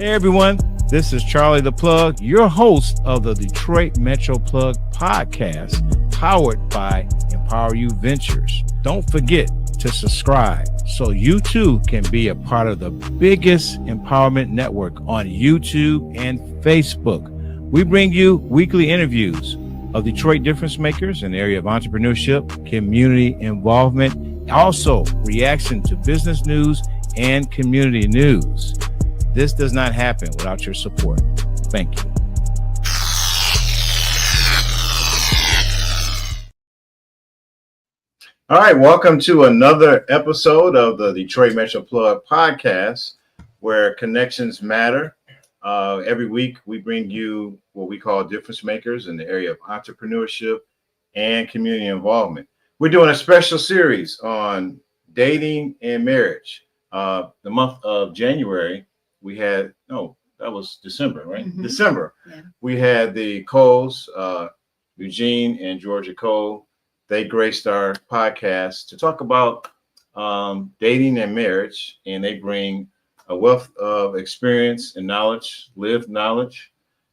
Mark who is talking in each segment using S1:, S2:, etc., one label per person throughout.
S1: Hey everyone, this is Charlie the Plug, your host of the Detroit Metro Plug podcast, powered by Empower You Ventures. Don't forget to subscribe so you too can be a part of the biggest empowerment network on YouTube and Facebook. We bring you weekly interviews of Detroit difference makers in the area of entrepreneurship, community involvement, also reaction to business news and community news. This does not happen without your support. Thank you. All right, welcome to another episode of the Detroit Metro Plug podcast, where connections matter. Every week, we bring you what we call difference makers in the area of entrepreneurship and community involvement. We're doing a special series on dating and marriage. The month of January, we had, that was December, right? Mm-hmm. December. Yeah. We had the Coles, Eugene and Georgea Cole. They graced our podcast to talk about dating and marriage, and they bring a wealth of experience and knowledge, lived knowledge,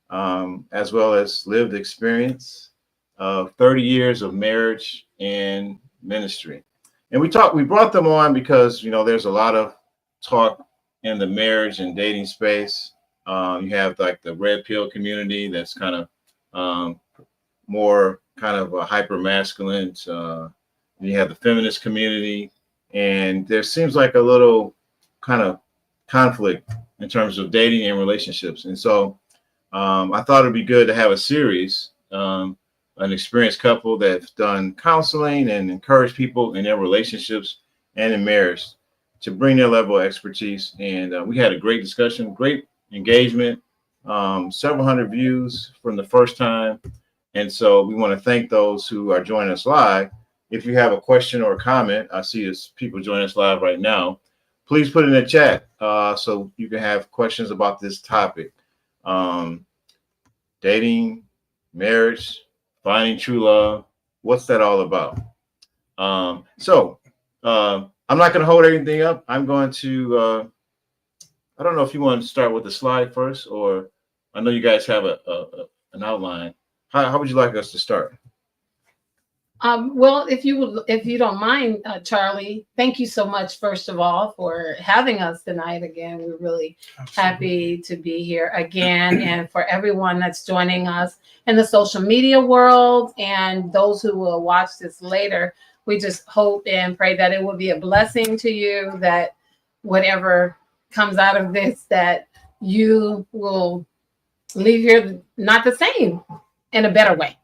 S1: as well as lived experience of 30 years of marriage and ministry. And we brought them on because, there's a lot of talk in the marriage and dating space. You have like the red pill community that's kind of more kind of a hyper masculine. You have the feminist community, and there seems like a little kind of conflict in terms of dating and relationships. And so I thought it'd be good to have a series, an experienced couple that's done counseling and encourage people in their relationships and in marriage to bring their level of expertise. And we had a great discussion, great engagement, several hundred views from the first time. And so we want to thank those who are joining us live. If you have a question or a comment, I see there's people joining us live right now. Please put it in the chat so you can have questions about this topic. Dating, marriage, finding true love. What's that all about? I'm not going to hold anything up. I'm going to, I don't know if you want to start with the slide first, or I know you guys have an outline. How would you like us to start?
S2: Well, if you don't mind, Charlie, thank you so much, first of all, for having us tonight again. We're really happy to be here again, and for everyone that's joining us in the social media world and those who will watch this later. We just hope and pray that it will be a blessing to you, that whatever comes out of this, that you will leave here not the same, in a better way.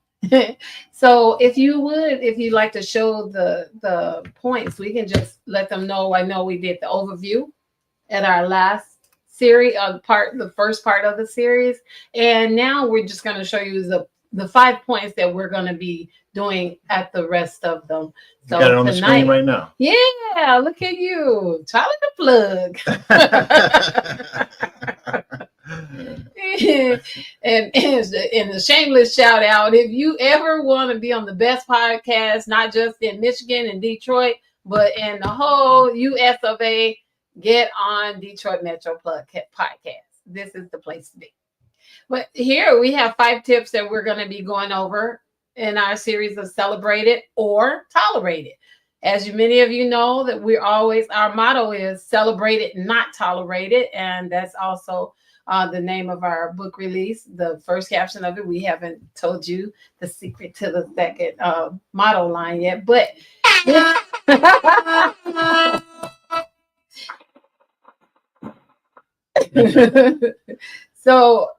S2: So if you'd like to show the points, we can just let them know. I know we did the overview at our last series, the first part of the series. And now we're just going to show you the 5 points that we're going to be doing at the rest of them.
S1: So you got it on the screen right now.
S2: Yeah, look at you, Charlie the Plug. and a shameless shout out, if you ever want to be on the best podcast, not just in Michigan and Detroit, but in the whole US of A, get on Detroit Metro Plug podcast. This is the place to be. But here we have 5 tips that we're going to be going over in our series of Celebrate It or Tolerate It. As many of you know, that our motto is Celebrate It, not Tolerate It. And that's also the name of our book release, the first caption of it. We haven't told you the secret to the second motto line yet, but so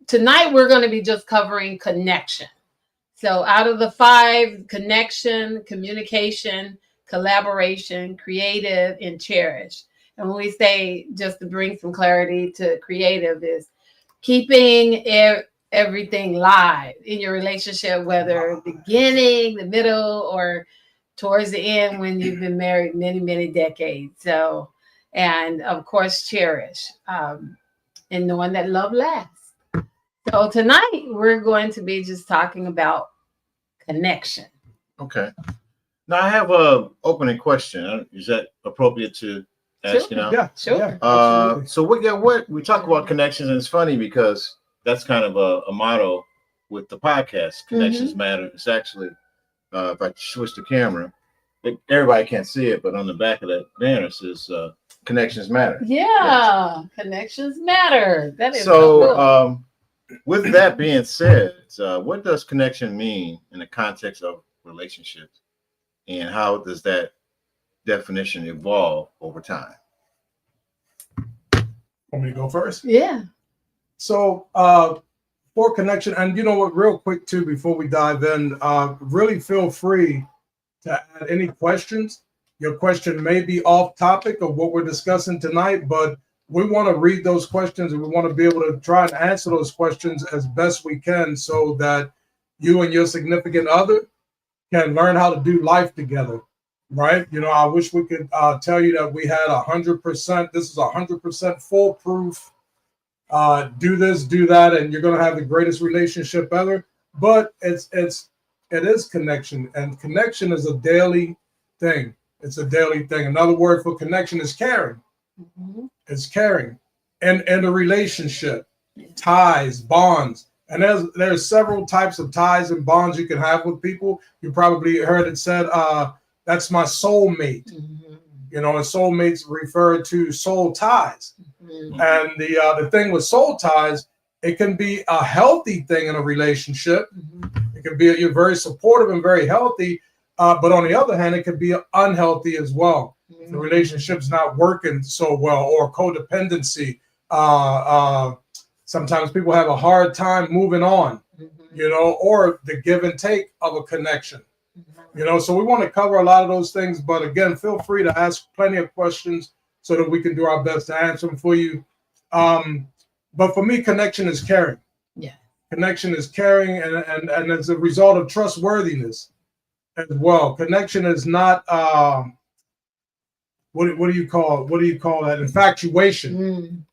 S2: tonight we're going to be just covering connection. So out of the 5, connection, communication, collaboration, creative, and cherish. And when we say, just to bring some clarity to creative, is keeping everything live in your relationship, whether beginning, the middle, or towards the end when you've been married many, many decades. So, and of course, cherish, and knowing that love lasts. So tonight we're going to be just talking about connection.
S1: Okay. Now I have a opening question. Is that appropriate to ask you now?
S3: Yeah,
S2: Sure.
S3: Yeah, absolutely.
S1: So what we talk about connections, and it's funny because that's kind of a motto with the podcast. Connections matter. It's actually if I switch the camera, everybody can't see it, but on the back of that banner says connections matter.
S2: Yeah, connections matter. That is
S1: So
S2: cool.
S1: with that being said, what does connection mean in the context of relationships, and how does that definition evolve over time?
S3: Want me to go first?
S2: Yeah.
S3: So for connection, and you know what, real quick too, before we dive in, really feel free to add any questions. Your question may be off topic of what we're discussing tonight, but we want to read those questions and we want to be able to try and answer those questions as best we can so that you and your significant other can learn how to do life together, right? You know, I wish we could tell you that we had 100%, this is 100% foolproof, do this, do that, and you're going to have the greatest relationship ever. But it is connection, and connection is a daily thing. It's a daily thing. Another word for connection is caring. It's caring, and a relationship, ties, bonds, and there's several types of ties and bonds you can have with people. You probably heard it said, "That's my soulmate." You know, and soulmates refer to soul ties. And the thing with soul ties, it can be a healthy thing in a relationship. It can be you're very supportive and very healthy, but on the other hand, it can be unhealthy as well. If the relationship's not working so well, or codependency. Sometimes people have a hard time moving on, you know, or the give and take of a connection. You know, so we want to cover a lot of those things, but again, feel free to ask plenty of questions so that we can do our best to answer them for you. But for me, connection is caring.
S2: Yeah.
S3: Connection is caring, and as a result of trustworthiness as well. Connection is not what do you call that? Infatuation.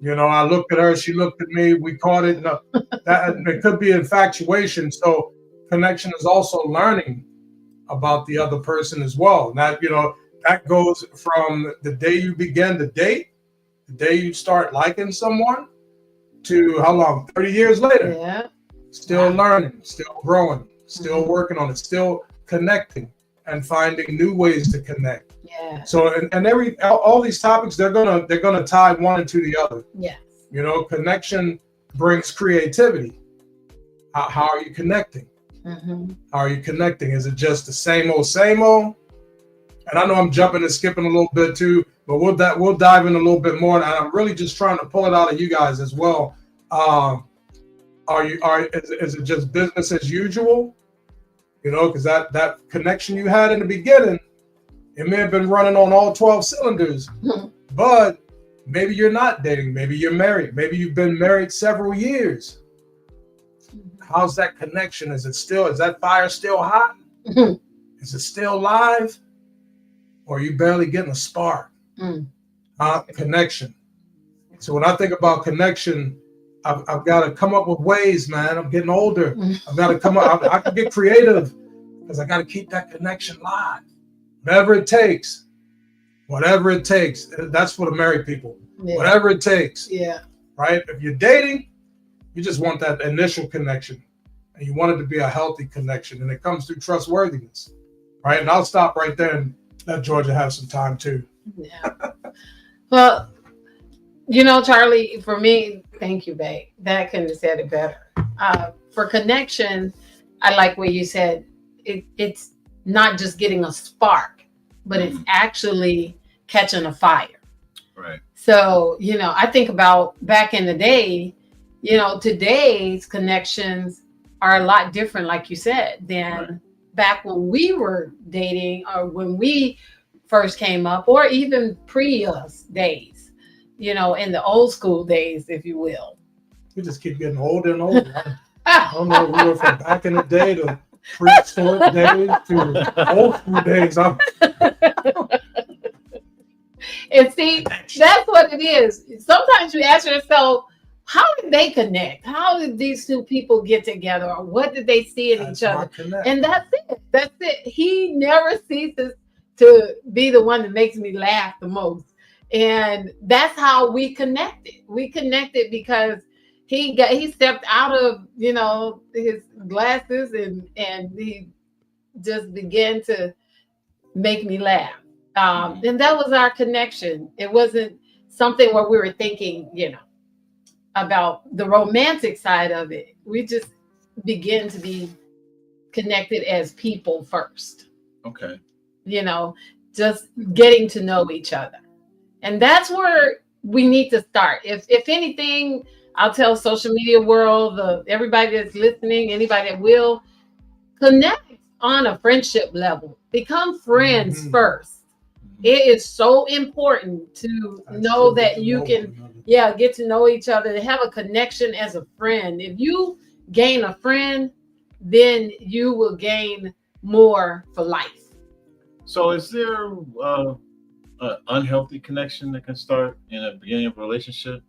S3: You know, I looked at her, she looked at me, we caught it. No, that it could be infatuation. So connection is also learning about the other person as well. That, you know, that goes from the day you begin to date, the day you start liking someone, to how long? 30 years later.
S2: Yeah.
S3: Still learning, still growing, still working on it, still connecting and finding new ways to connect.
S2: Yeah.
S3: So and all these topics, they're gonna tie one into the other.
S2: Yes.
S3: You know, connection brings creativity. How are you connecting? How are you connecting? Is it just the same old, same old? And I know I'm jumping and skipping a little bit too, but we'll dive in a little bit more. And I'm really just trying to pull it out of you guys as well. Is it just business as usual? You know, because that connection you had in the beginning, it may have been running on all 12 cylinders, but maybe you're not dating. Maybe you're married. Maybe you've been married several years. How's that connection? Is that fire still hot? Is it still live? Or are you barely getting a spark? Connection. So when I think about connection, I've got to come up with ways, man. I'm getting older. I've got to come up. I can get creative because I got to keep that connection live. Whatever it takes. That's for the married people. Yeah. Whatever it takes.
S2: Yeah.
S3: Right? If you're dating, you just want that initial connection, and you want it to be a healthy connection, and it comes through trustworthiness, right? And I'll stop right there and let Georgia have some time too.
S2: Yeah. Well, you know, Charlie, for me, thank you, babe. That couldn't have said it better. For connection, I like what you said. It's not just getting a spark, but it's actually catching a fire.
S1: Right.
S2: So, you know, I think about back in the day. You know, today's connections are a lot different, like you said, than back when we were dating or when we first came up, or even pre-us days, you know, in the old school days, if you will.
S3: We just keep getting older and older. I don't know if we were from back in the day to prehistoric days to old school days.
S2: And see, that's what it is. Sometimes you ask yourself, how did they connect? How did these two people get together? Or what did they see in each other? And that's it. He never ceases to be the one that makes me laugh the most. And that's how we connected. We connected because he stepped out of, you know, his glasses and he just began to make me laugh. And that was our connection. It wasn't something where we were thinking, you know, about the romantic side of it. We just began to be connected as people first.
S1: Okay.
S2: You know, just getting to know each other. And that's where we need to start. If anything, I'll tell social media world, everybody that's listening, anybody that will, connect on a friendship level. Become friends first. It is so important to know that you can, get to know each other, to have a connection as a friend. If you gain a friend, then you will gain more for life.
S1: So is there an unhealthy connection that can start in the beginning of a relationship?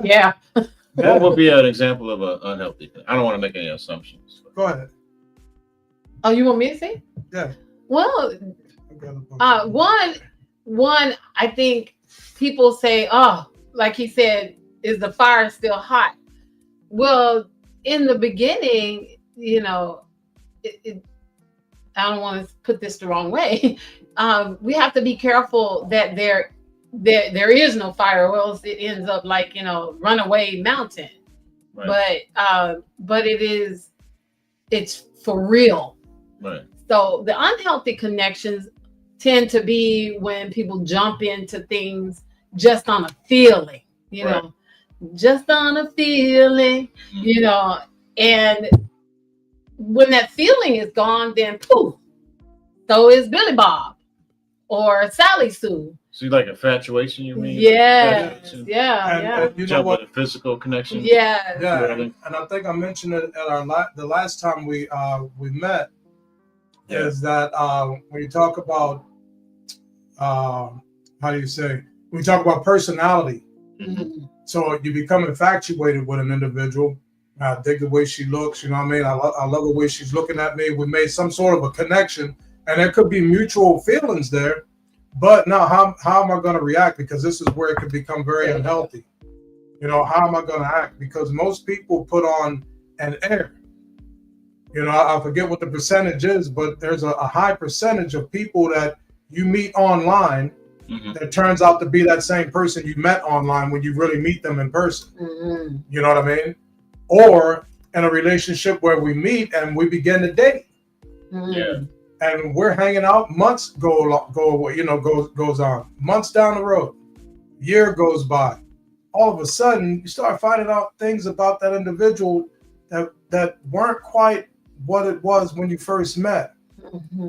S2: Yeah.
S1: What would be an example of an unhealthy? I don't want to make any assumptions.
S3: Go ahead.
S2: Oh, you want me to say?
S3: Yeah.
S2: Well, one, I think people say, oh, like he said, is the fire still hot? Well, in the beginning, you know, I don't want to put this the wrong way. We have to be careful that there is no fire, or else it ends up like, you know, runaway mountain. Right. But it's for real.
S1: Right.
S2: So the unhealthy connections tend to be when people jump into things just on a feeling, you know, just on a feeling, you know, and when that feeling is gone, then poof, so is Billy Bob or Sally Sue.
S1: So you like infatuation, you mean?
S2: Yeah.
S3: And you know what?
S1: A physical connection.
S2: Yeah.
S3: And I think I mentioned it at the last time we met. Yeah. Is that when you talk about how do you say? When you talk about personality, so you become infatuated with an individual. I dig the way she looks, you know what I mean? I love the way she's looking at me. We made some sort of a connection, and there could be mutual feelings there. But now, how am I going to react? Because this is where it can become very unhealthy. You know, how am I going to act? Because most people put on an air. You know, I forget what the percentage is, but there's a high percentage of people that you meet online that turns out to be that same person you met online when you really meet them in person. You know what I mean? Or in a relationship where we meet and we begin to date. And we're hanging out, months go away, you know, goes on. Months down the road, year goes by. All of a sudden, you start finding out things about that individual that weren't quite what it was when you first met.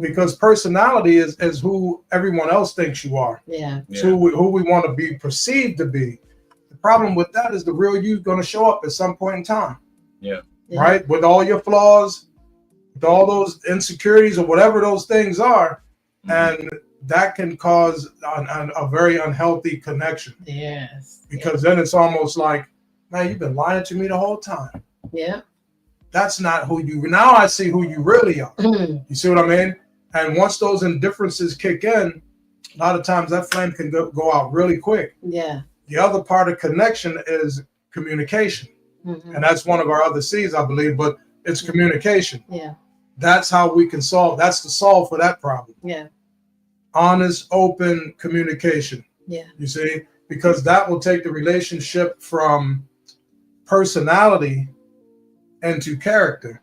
S3: Because personality is who everyone else thinks you are. It's who we want to be perceived to be. The problem with that is the real you going to show up at some point in time. Right? With all your flaws, with all those insecurities or whatever those things are. And that can cause a very unhealthy connection. Because then it's almost like, man, you've been lying to me the whole time. That's not who you, now I see who you really are. You see what I mean? And once those indifferences kick in, a lot of times that flame can go out really quick. The other part of connection is communication. And that's one of our other C's, I believe, but it's communication. That's how we can solve, that's the solve for that problem. Honest, open communication. You see? Because that will take the relationship from personality into character.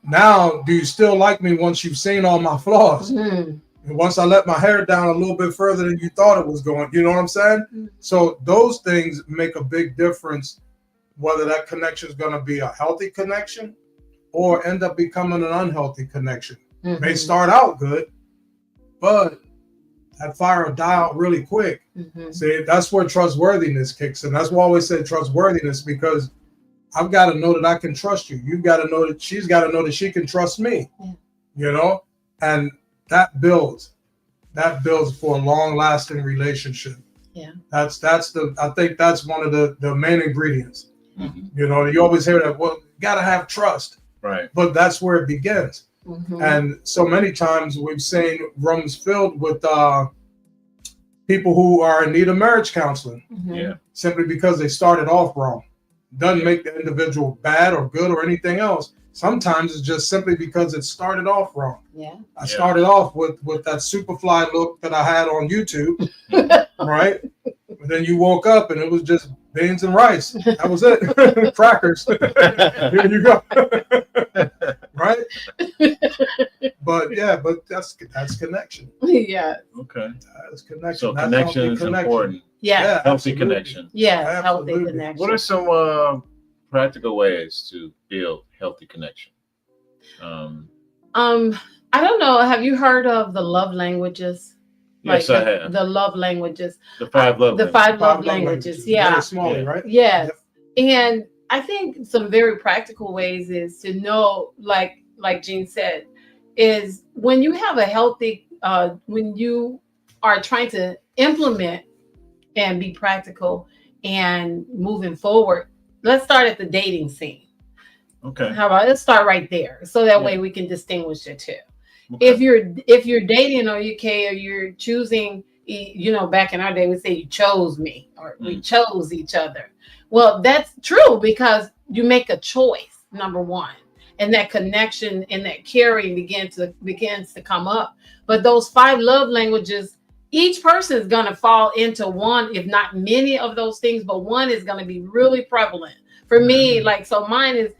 S3: Now, do you still like me once you've seen all my flaws? And once I let my hair down a little bit further than you thought it was going, you know what I'm saying? So those things make a big difference, whether that connection is going to be a healthy connection or end up becoming an unhealthy connection. May start out good, but that fire will die out really quick. See, that's where trustworthiness kicks in. That's why I always say trustworthiness, because I've got to know that I can trust you. You've got to know that she's got to know that she can trust me. You know, and that builds for a long-lasting relationship. I think that's one of the main ingredients. You know, you always hear that, well, you got to have trust. But that's where it begins. And so many times we've seen rooms filled with people who are in need of marriage counseling, simply because they started off wrong. Doesn't make the individual bad or good or anything else. Sometimes it's just simply because it started off wrong. I started off with that Superfly look that I had on YouTube, right? And then you woke up and it was just beans and rice. That was it. Crackers. Here you go. Right? But that's connection.
S2: Yeah.
S1: Okay.
S3: That's connection.
S1: So
S3: that's
S1: connection is important.
S2: Yeah.
S1: Healthy connection.
S2: Yeah. Healthy connection.
S1: What are some practical ways to build healthy connection?
S2: I don't know. Have you heard of the love languages?
S1: Yes, I have.
S2: The love languages.
S1: The 5 love languages.
S2: 5 love languages. Yeah.
S3: Very small, right?
S2: Yes. Yep. And I think some very practical ways is to know, like Gene said, is when you have a healthy, when you are trying to implement and be practical and moving forward, let's start at the dating scene.
S1: Okay.
S2: How about let's start right there, so that way we can distinguish the two.
S1: Okay.
S2: If you're dating or you're choosing, back in our day we say you chose me or we chose each other. Well, that's true because you make a choice, number one, and that connection and that caring begins to come up. But those 5 love languages, each person is going to fall into one, if not many of those things, but one is going to be really prevalent. For me, so mine is,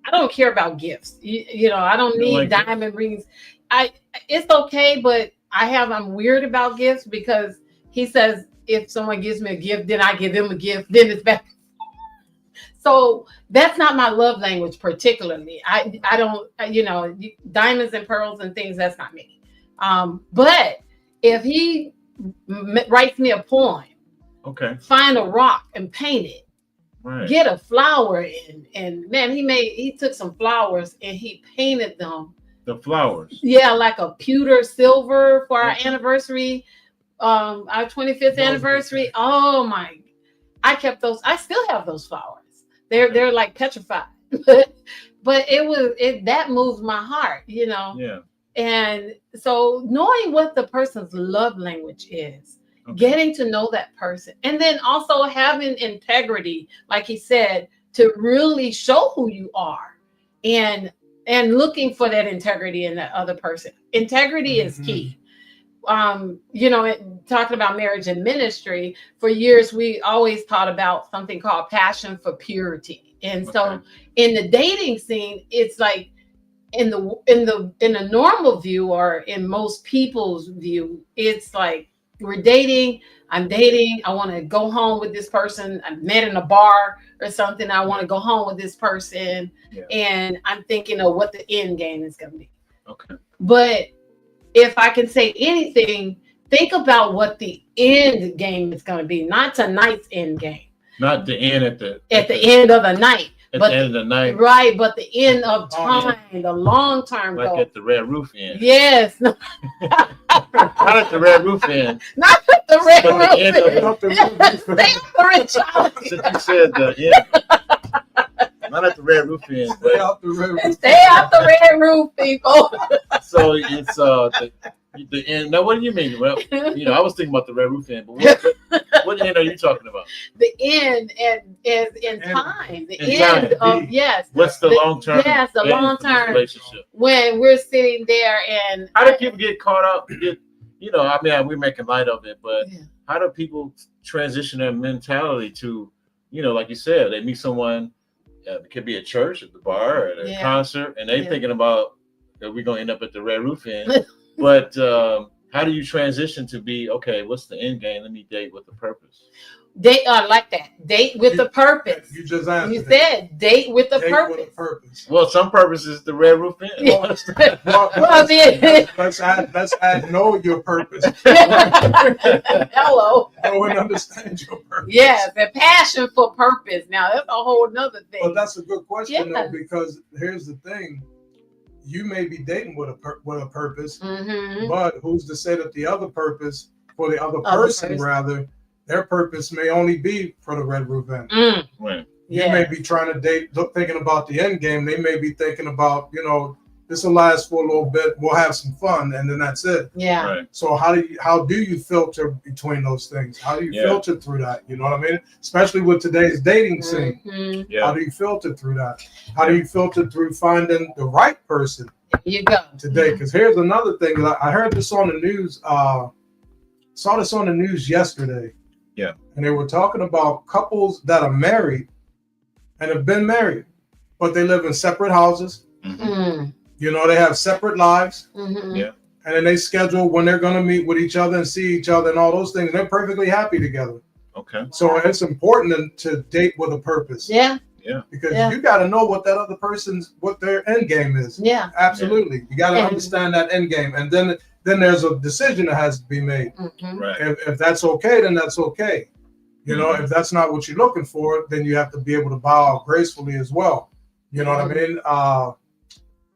S2: I don't care about gifts. I don't need diamond rings. It's okay, but I'm weird about gifts because he says if someone gives me a gift, then I give them a gift, then it's back. So that's not my love language particularly. I don't, diamonds and pearls and things, that's not me. But if he writes me a poem, find a rock and paint it, get a flower and man, he took some flowers and he painted them.
S1: The flowers. Yeah,
S2: like a pewter silver for our anniversary, our 25th anniversary. Oh my, I kept those. I still have those flowers. They're like petrified. But that moves my heart,
S1: Yeah.
S2: And so knowing what the person's love language is, getting to know that person, and then also having integrity, like he said, to really show who you are, and looking for that integrity in that other person. Integrity is key. Talking about marriage and ministry, for years we always taught about something called passion for purity. And so in the dating scene, it's like in a normal view, or in most people's view, it's like we're dating, I'm dating, I want to go home with this person, I met in a bar or something, I want to go home with this person, and I'm thinking of what the end game is going to be. But if I can say anything, think about what the end game is going to be, not tonight's end game.
S1: Not the end at the
S2: end of the night.
S1: At the end of the night.
S2: Right, but the end of time, the long-term goal.
S1: Like at the Red Roof Inn.
S2: Yes.
S1: Not at the Red Roof Inn.
S2: Not at the Red Roof Inn. Stay up the Red Charlie.
S1: Since you said the end. Not at the Red Roof Inn.
S3: Stay out the Red Roof.
S2: Stay out the Red Roof, people.
S1: So it's the end. Now, what do you mean? Well, I was thinking about the Red Roof Inn, but what end are you talking about?
S2: The end is in time. The
S1: in
S2: end
S1: time.
S2: Of yes.
S1: What's the long term?
S2: Yes, the long term
S1: relationship.
S2: When we're sitting there and
S1: how do people get caught up? We're making light of it, but how do people transition their mentality to, like you said, they meet someone, it could be at church, at the bar, at a concert, and they thinking about that we're gonna end up at the Red Roof Inn. But how do you transition to be what's the end game? Let me date with a purpose.
S2: Date like that. Date with a purpose.
S3: You just answered.
S2: You said date with a purpose.
S3: With a purpose.
S1: Well, some purposes the Red Roof Inn.
S3: Let's add know your purpose.
S2: Hello.
S3: Know and understand your purpose.
S2: Yes, the passion for purpose. Now that's a whole nother thing.
S3: But that's a good question though, because here's the thing. You may be dating with a purpose, but who's to say that the other purpose for the other person, rather, their purpose may only be for the Red Roof Inn.
S1: Right.
S3: You may be trying to date, thinking about the end game. They may be thinking about, this will last for a little bit. We'll have some fun, and then that's it.
S2: Yeah.
S1: Right.
S3: So how do you filter between those things? How do you filter through that? You know what I mean? Especially with today's dating scene.
S2: Mm-hmm.
S3: How do you filter through that? How do you filter through finding the right person
S2: You go
S3: today? Because here's another thing that I heard this on the news. Saw this on the news yesterday.
S1: Yeah.
S3: And they were talking about couples that are married and have been married, but they live in separate houses.
S2: Mm-hmm.
S3: You know, they have separate lives.
S2: Mm-hmm.
S1: Yeah.
S3: And then they schedule when they're going to meet with each other and see each other and all those things. And they're perfectly happy together.
S1: Okay.
S3: So it's important to date with a purpose.
S2: Yeah.
S1: Yeah.
S3: Because you got to know what that other what their end game is.
S2: Yeah.
S3: Absolutely. You got to understand that end game. And then there's a decision that has to be made.
S2: Mm-hmm.
S1: Right.
S3: If that's okay, then that's okay. You know, if that's not what you're looking for, then you have to be able to bow out gracefully as well. You know what I mean?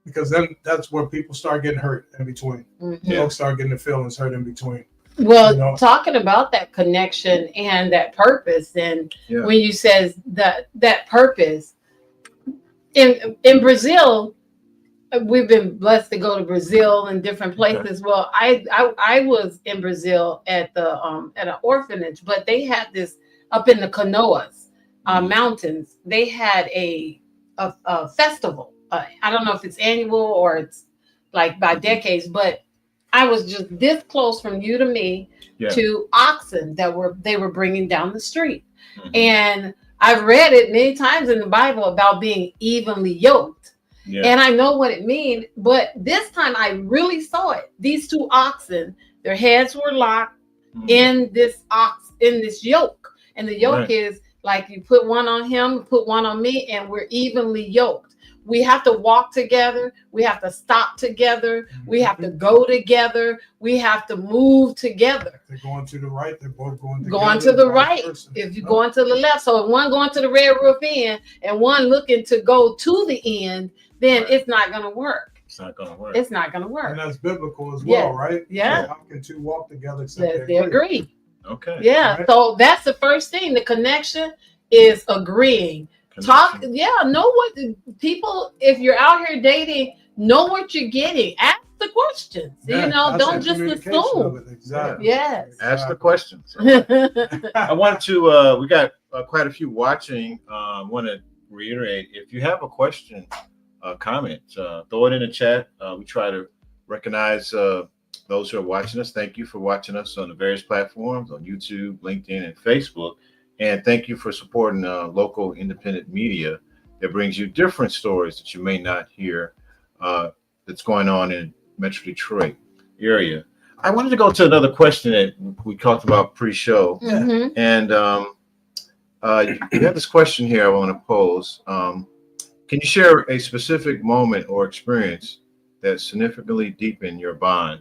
S3: Because then that's where people start getting hurt in between.
S2: Mm-hmm.
S3: Folks start getting their feelings hurt in between.
S2: Well,
S3: You know?
S2: talking about that connection and that purpose, and when you says that purpose in Brazil, we've been blessed to go to Brazil and different places. Okay. Well, I was in Brazil at an orphanage, but they had this up in the Canoas mountains. They had a festival. I don't know if it's annual or it's like by decades, but I was just this close from you to me to oxen that they were bringing down the street. Mm-hmm. And I've read it many times in the Bible about being evenly yoked. Yeah. And I know what it means, but this time I really saw it. These two oxen, their heads were locked in this yoke. And the yoke is like you put one on him, put one on me, and we're evenly yoked. We have to walk together. We have to stop together. We have to go together. We have to move together.
S3: They're going to the right. They're both going together.
S2: Going to the right. If you're going to the left. So if one going to the red roof end and one looking to go to the end, then it's not going to work.
S1: It's not going to work.
S2: It's not going to work.
S3: And that's biblical as well, right?
S2: Yeah.
S3: So how can two walk together except
S2: they agree?
S1: Okay.
S2: Yeah. Right. So that's the first thing. The connection is agreeing. Talk, know what people, if you're out here dating, know what you're getting. Ask the questions. Don't just assume.
S3: Exactly.
S2: Yes.
S1: Ask the questions. I want to, we got quite a few watching. Want to reiterate, if you have a question, comment, throw it in the chat. We try to recognize those who are watching us. Thank you for watching us on the various platforms, on YouTube, LinkedIn, and Facebook. And thank you for supporting local independent media that brings you different stories that you may not hear that's going on in Metro Detroit area. I wanted to go to another question that we talked about pre-show. Mm-hmm. And you have this question here I want to pose. Can you share a specific moment or experience that significantly deepened your bond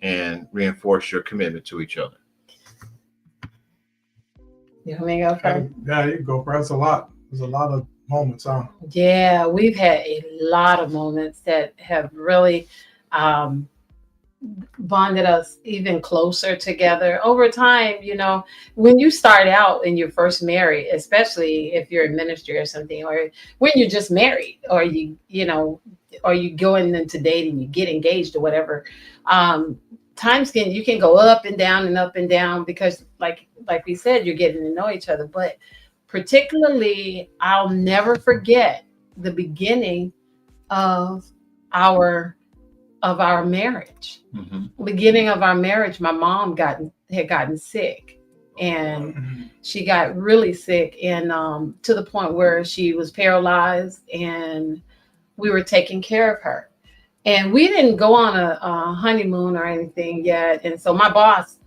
S1: and reinforced your commitment to each other?
S2: You want me to go first?
S3: Yeah, you go first. That's a lot. There's a lot of moments, huh?
S2: Yeah, we've had a lot of moments that have really bonded us even closer together over time. When you start out and you're first married, especially if you're in ministry or something, or when you're just married, or you going into dating, you get engaged or whatever. You can go up and down because like we said, you're getting to know each other. But particularly, I'll never forget the beginning of our marriage. Mm-hmm. Beginning of our marriage, my mom had gotten sick, and she got really sick, and to the point where she was paralyzed, and we were taking care of her. And we didn't go on a honeymoon or anything yet. And so my boss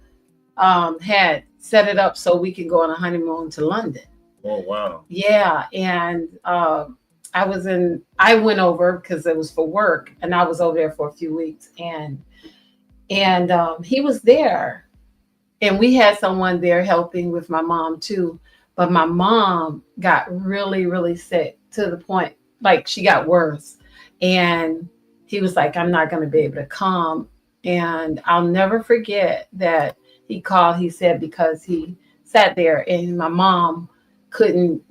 S2: had set it up so we could go on a honeymoon to London.
S1: Oh, wow.
S2: Yeah. And I went over because it was for work, and I was over there for a few weeks. And he was there. And we had someone there helping with my mom too. But my mom got really, really sick to the point, like she got worse. And he was like, I'm not going to be able to come. And I'll never forget that he called, he said, because he sat there and my mom couldn't,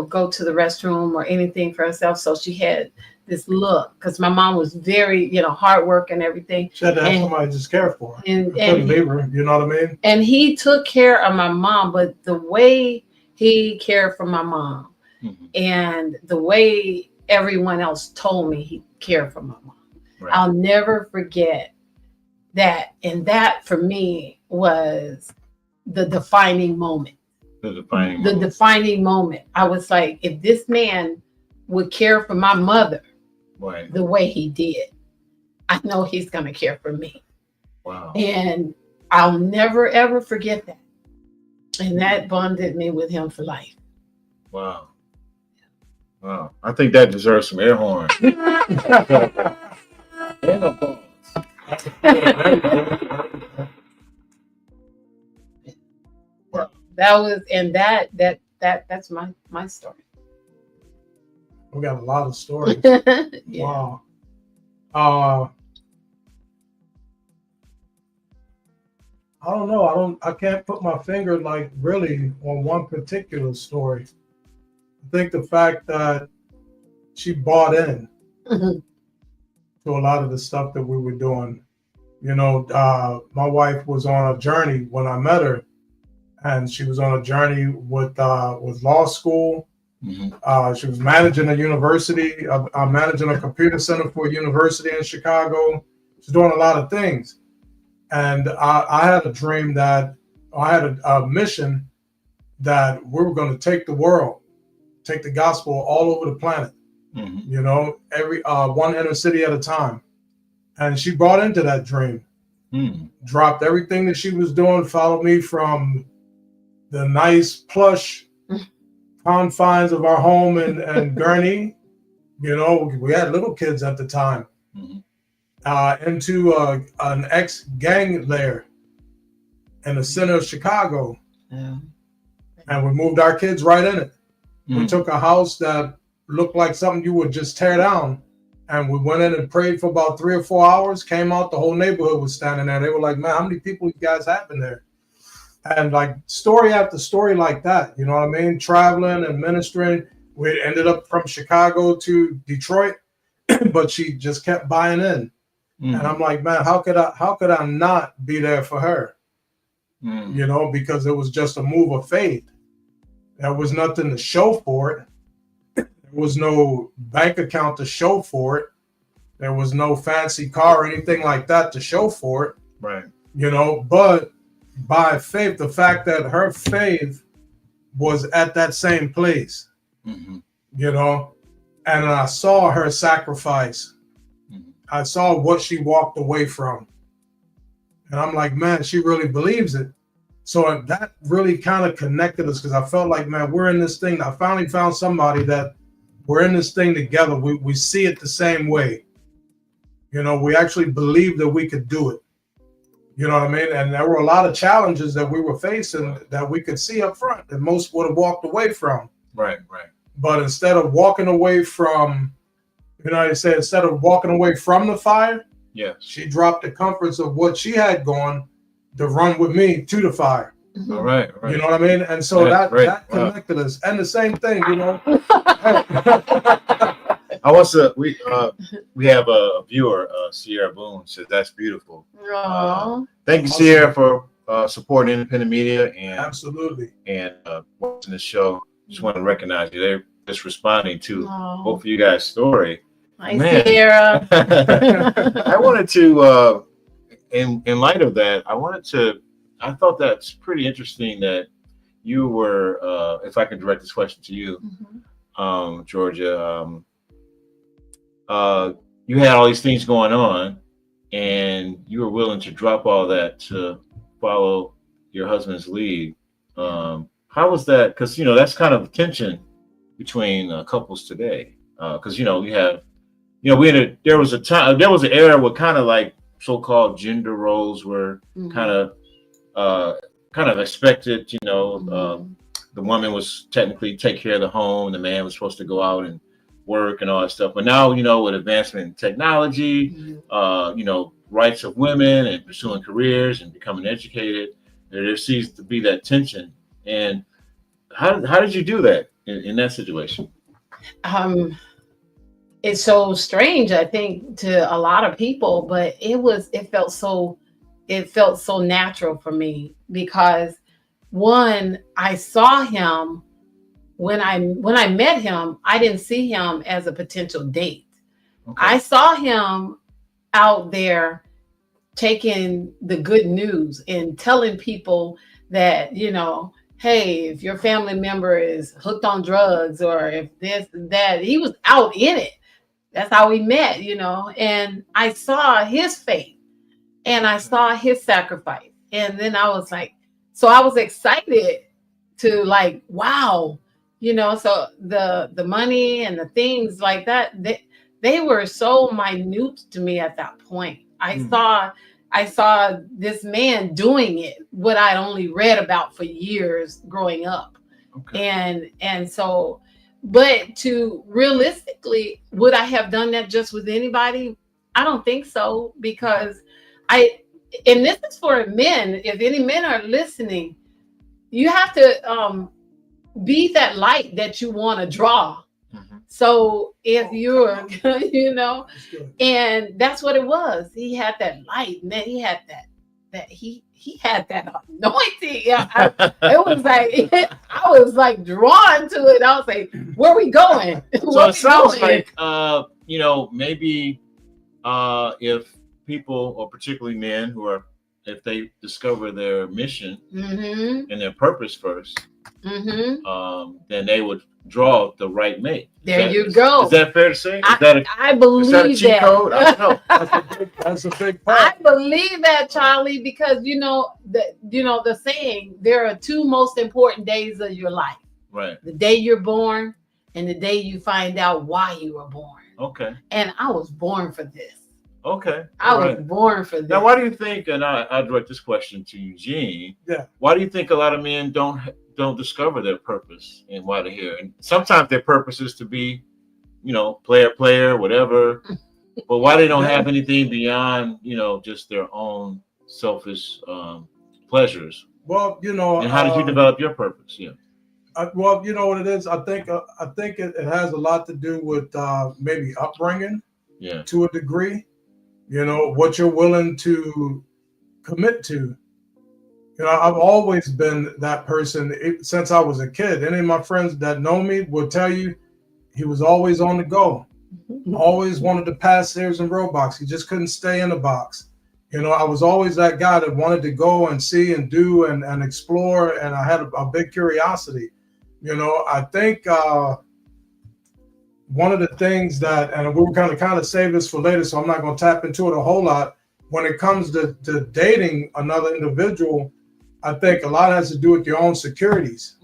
S2: go to the restroom or anything for herself. So she had this look, because my mom was very, hard work and everything.
S3: She had to have
S2: And-
S3: somebody just care for her.
S2: And
S3: Couldn't leave her, you know what I mean?
S2: and he took care of my mom, but the way he cared for my mom and the way everyone else told me he cared for my mom,
S1: Right.
S2: I'll never forget that. And that for me was the defining moment.
S1: The defining
S2: The
S1: moment.
S2: defining moment. I was like, if this man would care for my mother
S1: Right.
S2: the way he did, I know he's going to care for me.
S1: Wow.
S2: And I'll never, ever forget that. And that bonded me with him for life.
S1: Wow. Wow. I think that deserves some air horn. And applause.
S2: That was, and that's my story.
S3: We got a lot of stories.
S2: Yeah.
S3: Wow. I don't know. I can't put my finger like really on one particular story. I think the fact that she bought in
S2: Mhm.
S3: to a lot of the stuff that we were doing. My wife was on a journey when I met her, and she was on a journey with law school. She was managing a university, managing a computer center for a university in Chicago. She's doing a lot of things. And I had a dream that I had a mission that we were going to take the world, take the gospel all over the planet, every one inner city at a time. And she bought into that dream, dropped everything that she was doing, followed me from the nice plush confines of our home in Gurney. We had little kids at the time. Into an ex-gang lair in the center of Chicago.
S2: Yeah.
S3: And we moved our kids right in it. We took a house that looked like something you would just tear down. And we went in and prayed for about 3 or 4 hours, came out, the whole neighborhood was standing there. They were like, man, how many people you guys have in there? And like story after story like that, you know what I mean? Traveling and ministering. We ended up from Chicago to Detroit, but she just kept buying in. And I'm like, man, how could I not be there for her? Because it was just a move of faith. There was nothing to show for it. There was no bank account to show for it. There was no fancy car or anything like that to show for it.
S1: Right.
S3: But by faith, the fact that her faith was at that same place, and I saw her sacrifice. I saw what she walked away from. And I'm like, man, she really believes it. So that really kind of connected us, because I felt like, man, we're in this thing. I finally found somebody that we're in this thing together. We see it the same way. We actually believe that we could do it. You know what I mean? And there were a lot of challenges that we were facing that we could see up front that most would have walked away from.
S1: Right.
S3: But instead of walking away from, instead of walking away from the fire, she dropped the comforts of what she had going to run with me to the fire.
S1: All right.
S3: You know what I mean? And so that connected us. And the same thing,
S1: I want to. We have a viewer, Sierra Boone, says that's beautiful. Thank you, Sierra, for supporting independent media and
S3: absolutely
S1: and watching the show. Just want to recognize you. They're just responding to both of you guys' story.
S2: Hi, Sierra.
S1: I wanted to, in light of that, I thought that's pretty interesting that you were, if I can direct this question to you, Georgia, you had all these things going on and you were willing to drop all that to follow your husband's lead. How was that? Because, that's kind of a tension between couples today. Because, we have, there was an era where kind of like so-called gender roles were kind of expected. The woman was technically take care of the home, the man was supposed to go out and work and all that stuff. But now, with advancement in technology, rights of women and pursuing careers and becoming educated, there seems to be that tension. And how did you do that in that situation?
S2: it's so strange, I think, to a lot of people, but it felt so natural for me because one, I saw him when I met him, I didn't see him as a potential date.
S1: Okay.
S2: I saw him out there taking the good news and telling people that, hey, if your family member is hooked on drugs or if this, that, he was out in it. That's how we met, and I saw his faith and I saw his sacrifice. And then I was like, so I was excited to like, wow, so the money and the things like that, they were so minute to me at that point. I saw this man doing it, what I'd only read about for years growing up. Okay. And so, but to realistically, would I have done that just with anybody? I don't think so, because and this is for men, if any men are listening, you have to be that light that you want to draw. Mm-hmm. So if you're, and that's what it was. He had that light, man. He had that he had that anointing. Yeah, it was like I was like drawn to it. I was like, "Where are we going?"
S1: So it sounds like maybe if people, or particularly men, if they discover their mission mm-hmm. and their purpose first, mm-hmm. Then they would draw the right mate.
S2: There you go.
S1: Is that fair to say?
S2: I believe that. Is that a cheat code?
S1: I don't know.
S3: That's a big part.
S2: I believe that, Charlie, because the saying, there are two most important days of your life.
S1: Right.
S2: The day you're born and the day you find out why you were born.
S1: Okay.
S2: And I was born for this.
S1: Okay.
S2: I was born for this.
S1: Now, why do you think, and I'll direct this question to Eugene.
S3: Yeah.
S1: Why do you think a lot of men don't discover their purpose and why they're here? And sometimes their purpose is to be, player, whatever. But why they don't have anything beyond, just their own selfish pleasures?
S3: Well,
S1: And how did you develop your purpose? Yeah.
S3: Well, you know what it is. I think it has a lot to do with maybe upbringing.
S1: Yeah.
S3: To a degree. What you're willing to commit to. I've always been that person since I was a kid. Any of my friends that know me will tell you he was always on the go. Always wanted to pass stairs and roadblocks. He just couldn't stay in the box. I was always that guy that wanted to go and see and do and explore. And I had a big curiosity. I think one of the things that, and we were going to kind of save this for later, so I'm not going to tap into it a whole lot. When it comes to dating another individual, I think a lot has to do with your own securities,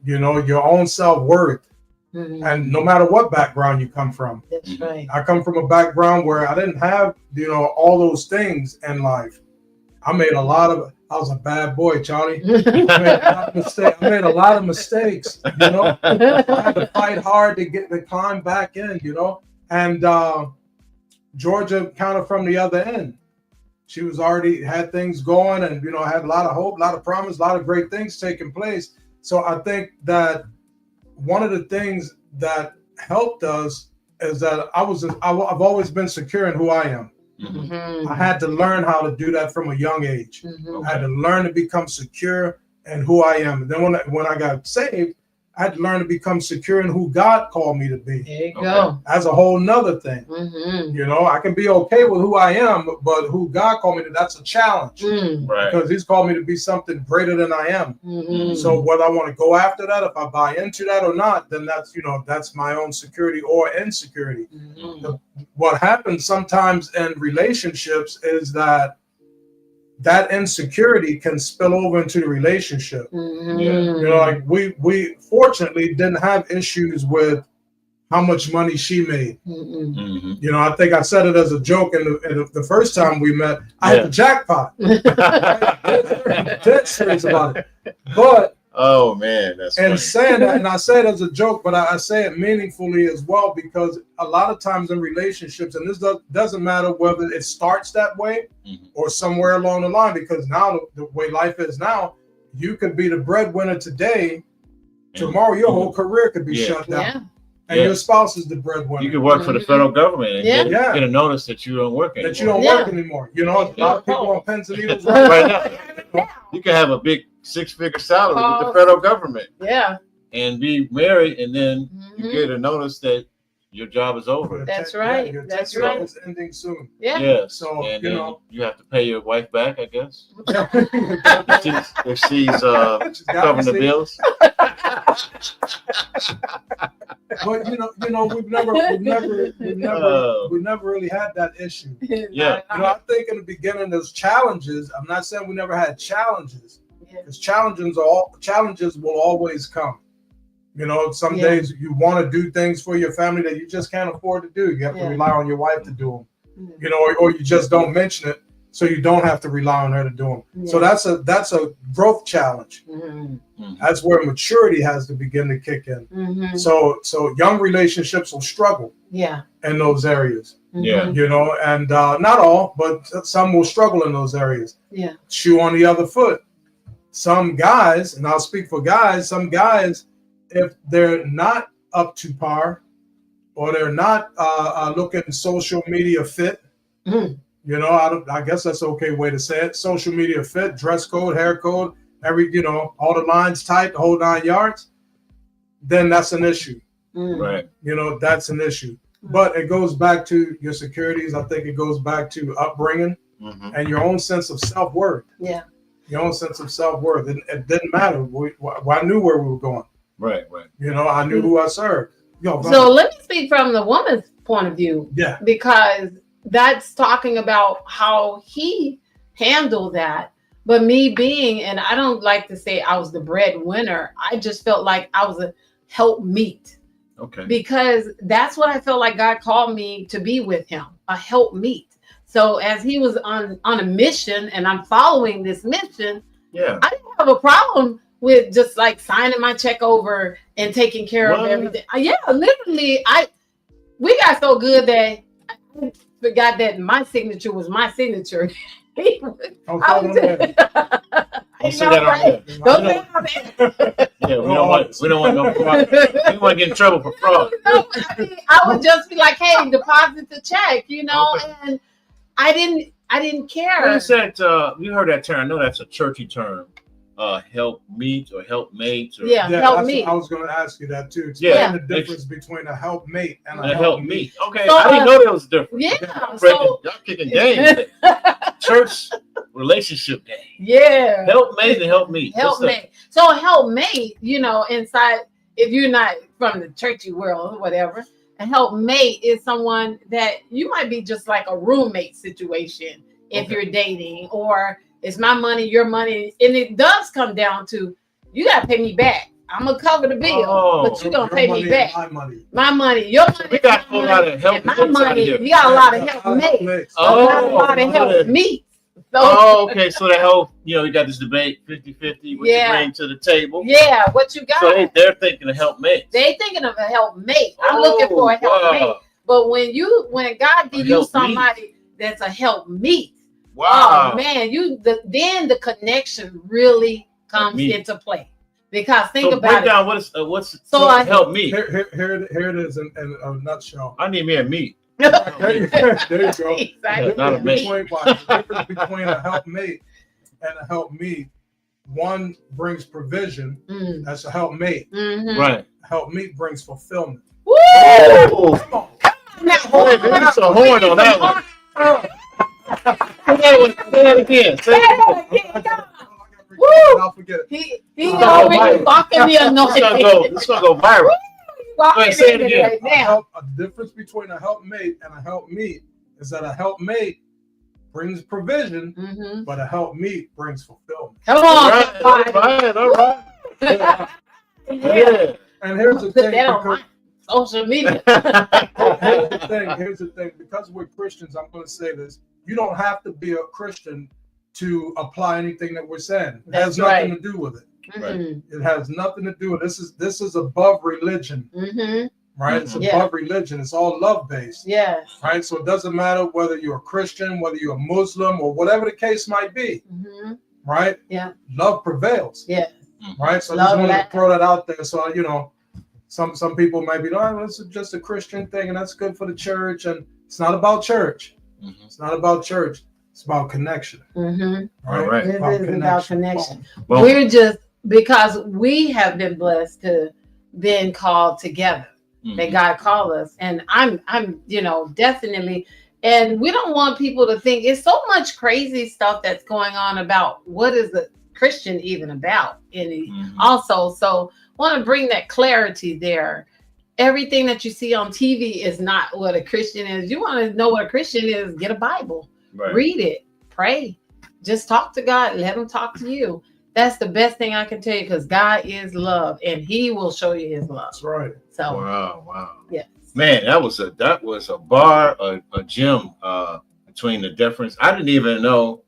S3: your own self-worth. Mm-hmm. And no matter what background you come from.
S2: That's right.
S3: I come from a background where I didn't have, all those things in life. I was a bad boy, Charlie. I made a lot of mistakes, I had to fight hard to climb back in, and Georgia kind of from the other end. She was already had things going and, had a lot of hope, a lot of promise, a lot of great things taking place. So I think that one of the things that helped us is that I've always been secure in who I am. Mm-hmm. I had to learn how to do that from a young age. Mm-hmm. I had to learn to become secure in who I am. And then when I got saved, I had to learn to become secure in who God called me to be.
S2: There you go.
S3: That's a whole nother thing. Mm-hmm. I can be okay with who I am, but who God called me to, that's a challenge.
S1: Right.
S3: Because he's called me to be something greater than I am.
S2: Mm-hmm.
S3: So whether I want to go after that, if I buy into that or not, then that's my own security or insecurity. Mm-hmm. What happens sometimes in relationships is that insecurity can spill over into the relationship.
S2: Mm-hmm.
S3: Like we fortunately didn't have issues with how much money she made. Mm-hmm. I think I said it as a joke, and the first time we met, I hit the jackpot. Dead serious about it. But
S1: oh man, that's funny.
S3: Saying that, and I say it as a joke, but I say it meaningfully as well, because a lot of times in relationships, and this doesn't matter whether it starts that way or somewhere along the line, because now the way life is now, you could be the breadwinner today, tomorrow your whole career could be shut down. and your spouse is the breadwinner.
S1: You could work for the federal government and get a notice that you don't work anymore.
S3: That you don't work anymore. You know, a lot of people on pins and needles right
S1: now. You can have a big 6-figure salary with the federal government.
S2: Yeah.
S1: And be married, and then you get a notice that your job is over.
S2: That's right.
S3: Your
S2: That's
S3: job
S2: right.
S3: is ending soon.
S1: Yeah.
S3: So
S1: and
S3: you know,
S1: you have to pay your wife back, I guess. if she's covering the bills.
S3: But you know, we've never really had that issue.
S1: Yeah.
S3: You know, I think in the beginning there's challenges. I'm not saying we never had challenges, because challenges will always come. You know, some days you want to do things for your family that you just can't afford to do. You have to rely on your wife to do them. You know, or you just don't mention it, so you don't have to rely on her to do them. So that's a growth challenge. That's where maturity has to begin to kick in. So young relationships will struggle in those areas. You know, and not all, but some will struggle in those areas. Shoe on the other foot. Some guys, and I'll speak for guys, some guys, if they're not up to par, or they're not looking social media fit, you know, I guess that's an okay way to say it. Social media fit, dress code, hair code, all the lines tight, the whole 9 yards, then that's an issue.
S1: Right.
S3: You know, that's an issue. But it goes back to your securities. I think it goes back to upbringing and your own sense of self-worth. Your own sense of self-worth. It didn't matter. I knew where we were going.
S1: Right.
S3: You know, I knew who I served.
S2: So let me speak from the woman's point of view. Because that's talking about how he handled that. But me being, and I don't like to say I was the breadwinner, I just felt like I was a helpmeet.
S1: Okay.
S2: Because that's what I felt like God called me to be with him, a helpmeet. So as he was on a mission and I'm following this mission, I didn't have a problem with just like signing my check over and taking care of everything. Literally, we got so good that I forgot that my signature was my signature. We don't want
S1: to get in trouble for fraud.
S2: I would just be like, hey, deposit the check, you know, and I didn't care.
S1: Well, you said you heard that term. I know that's a churchy term. Help meet or helpmate.
S2: Help meet.
S3: I was going to ask you that too. Explain the difference between a helpmate and a help meet.
S1: Okay, so, I didn't know there was a difference.
S2: So
S1: y'all kicking games. Church relationship game. Helpmate and help meet.
S2: Helpmate. So helpmate, you know, inside, if you're not from the churchy world or whatever, a helpmate is someone that you might be just like a roommate situation if you're dating, or it's my money, your money. And it does come down to, you got to pay me back. I'm going to cover the bill, but you're going to pay me back. My money, your money.
S1: We got a whole lot of help.
S2: My money, you got a lot of helpmates. A lot of helpmeets.
S1: Okay. So that whole, you got this debate, 50-50, what you bring to the table.
S2: What you got.
S1: So they're thinking of helpmates.
S2: They're thinking of a helpmate. I'm looking for a helpmate. But when God gives you somebody that's a helpmeet, oh man, then the connection really comes into play. Because think about
S1: down,
S2: it.
S1: What's help me?
S3: Here it is in a nutshell.
S1: I need me a meat.
S3: There you go.
S2: Exactly.
S3: The difference between a helpmate and a helpmeet, one brings provision. That's a helpmate.
S1: Right.
S3: Helpmeet brings fulfillment.
S2: Woo!
S1: Come on. That's a horn on that one. Say it again.
S2: Woo!
S3: I'll forget it.
S2: He's already walking the anointing.
S1: This gonna go viral. Say it again.
S2: Right now.
S3: A difference between a helpmate and a helpmeet is that a helpmate brings provision, but a helpmeet brings fulfillment.
S2: Come on.
S1: All right. Yeah.
S3: And here's the thing.
S2: Social media.
S3: Here's the thing. Because we're Christians, I'm going to say this. You don't have to be a Christian to apply anything that we're saying. It has nothing to do with it. It has nothing to do with it. This is above religion. Right? It's above religion. It's all love based. Right? So it doesn't matter whether you're a Christian, whether you're a Muslim, or whatever the case might be. Right? Love prevails. Right? So I just wanted to throw that out there. So some people may be, oh, this is just a Christian thing and that's good for the church. And it's not about church.
S1: Mm-hmm.
S3: It's not about church. It's about connection.
S2: Mm-hmm.
S1: All right.
S2: It is about connection.
S1: Well,
S2: We're just, because we have been blessed to been called together. That God called us. And I'm, definitely, and we don't want people to think it's so much crazy stuff that's going on about what is a Christian even about. And also, so want to bring that clarity there. Everything that you see on TV is not what a Christian is. You want to know what a Christian is, get a Bible, read it, pray, just talk to God, let him talk to you. That's the best thing I can tell you, because God is love and he will show you his love.
S3: That's right.
S2: So
S1: wow.
S2: Yes.
S1: Man, that was a bar, a gem between the difference. I didn't even know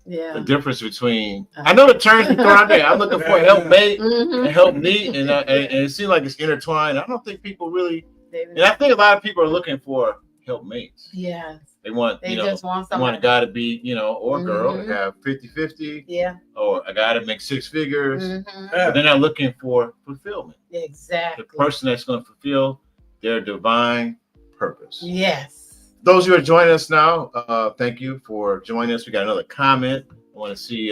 S1: the difference between. I know the terms we throw out there. I'm looking for helpmate and helpmeet, and it seems like it's intertwined. I don't think people really, and I think a lot of people are looking for helpmates.
S2: Yes.
S1: They want,
S2: just want
S1: they want a guy to be, or a girl to have 50-50.
S2: Yeah.
S1: Or a guy to make 6 figures.
S3: Yeah.
S1: But they're not looking for fulfillment.
S2: Exactly.
S1: The person that's going to fulfill their divine purpose.
S2: Yes.
S1: Those who are joining us now, thank you for joining us. We got another comment I want to see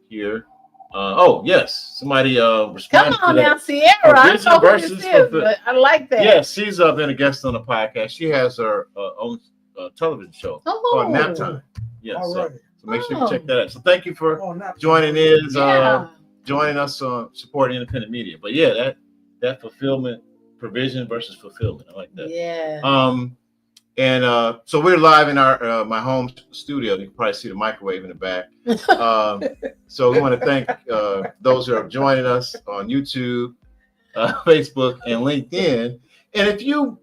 S1: here. Oh, yes. Somebody responded.
S2: Come on now, Sierra. I don't know who this is, but I like that.
S1: Yes, she's been a guest on the podcast. She has her own television show called Nap Time. Yes.
S3: All right.
S1: So make sure you check that out. So thank you for joining in, joining us on supporting independent media. But yeah, that fulfillment, provision versus fulfillment. I like that.
S2: Yeah.
S1: So we're live in our my home studio. You can probably see the microwave in the back. So we want to thank those who are joining us on YouTube, Facebook, and LinkedIn. And if you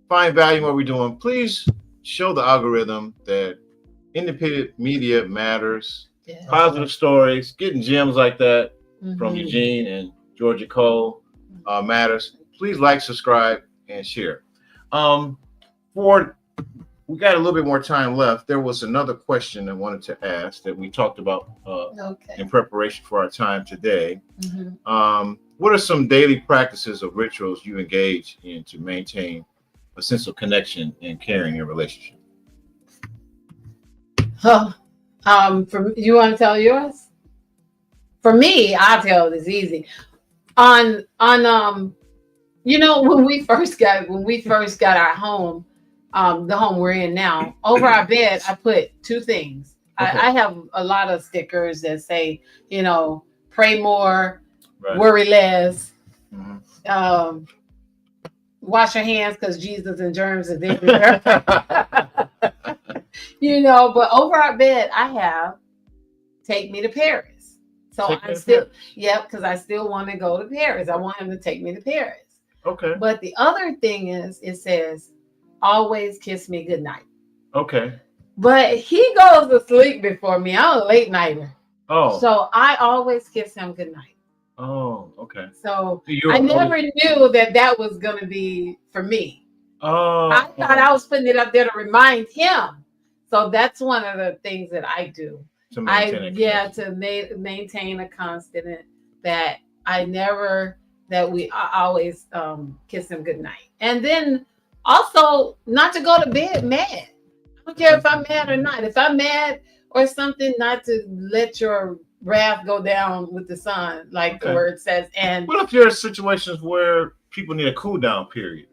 S1: find value in what we're doing, please show the algorithm that independent media matters. Yeah. Positive stories, getting gems like that from Eugene and Georgea Cole matters. Please like, subscribe, and share. We got a little bit more time left. There was another question I wanted to ask that we talked about in preparation for our time today. What are some daily practices or rituals you engage in to maintain a sense of connection and caring in a relationship?
S2: You want to tell yours? For me, I'll tell it. It's easy. When we first got our home, the home we're in now, over our bed, I put 2 things. I have a lot of stickers that say, pray more, worry less, wash your hands because Jesus and germs are everywhere. But over our bed, I have take me to Paris. So because I still want to go to Paris. I want him to take me to Paris.
S1: Okay.
S2: But the other thing is, it says, always kiss me goodnight.
S1: Okay.
S2: But he goes to sleep before me. I'm a late nighter.
S1: Oh.
S2: So I always kiss him goodnight.
S1: Oh, okay.
S2: So I never knew that was going to be for me.
S1: Oh.
S2: I thought I was putting it up there to remind him. So that's one of the things that I do. To maintain a constant that we always kiss him goodnight. And then also not to go to bed mad. I don't care if I'm mad or not. If I'm mad or something, not to let your wrath go down with the sun, like the word says. And
S1: what if there are situations where people need a cool down period?